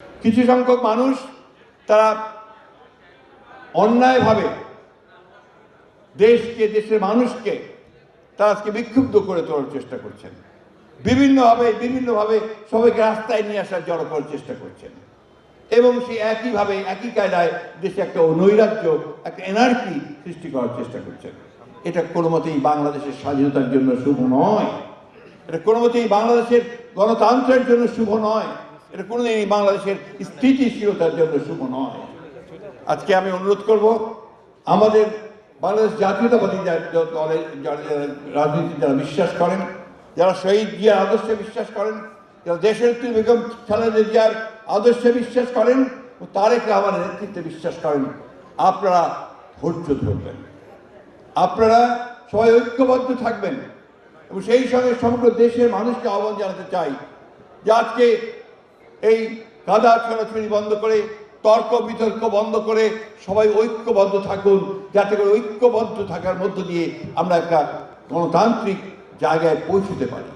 কিছু সংখ্যক মানুষ তারা অন্যায়ভাবে দেশকে, দেশের মানুষকে তারা আজকে বিক্ষুব্ধ করে তোলার চেষ্টা করছেন। বিভিন্নভাবে সবাইকে রাস্তায় নিয়ে আসার জড়ো করার চেষ্টা করছেন এবং সেই একইভাবে একই কায়দায় দেশে একটা নৈরাজ্য, একটা এনার্কি সৃষ্টি করার চেষ্টা করছেন। এটা কোনো মতেই বাংলাদেশের স্বাধীনতার জন্য শুভ নয়। এটা কোনো মতেই বাংলাদেশের গণতন্ত্রের জন্য শুভ নয়। এটা কোনোদিনই বাংলাদেশের স্থিতিশীলতার জন্য শুভ নয়। আজকে আমি অনুরোধ করব, আমাদের বাংলাদেশ জাতীয়তাবাদী দলের রাজনীতি যারা বিশ্বাস করেন, যারা শহীদ জিয়ার আদর্শে বিশ্বাস করেন, যারা দেশের বেগম খালেদা জিয়ার আদর্শে বিশ্বাস করেন ও তারেক রহমানের নেতৃত্বে বিশ্বাস করেন, আপনারা ধৈর্য ধরবেন, আপনারা সবাই ঐক্যবদ্ধ থাকবেন এবং সেই সঙ্গে সমগ্র দেশের মানুষকে আহ্বান জানাতে চাই যে আজকে এই কাদা ছোড়াছুড়ি বন্ধ করে, তর্ক বিতর্ক বন্ধ করে সবাই ঐক্যবদ্ধ থাকুন, যাতে করে ঐক্যবদ্ধ থাকার মধ্য দিয়ে আমরা একটা গণতান্ত্রিক জায়গায় পৌঁছতে পারি।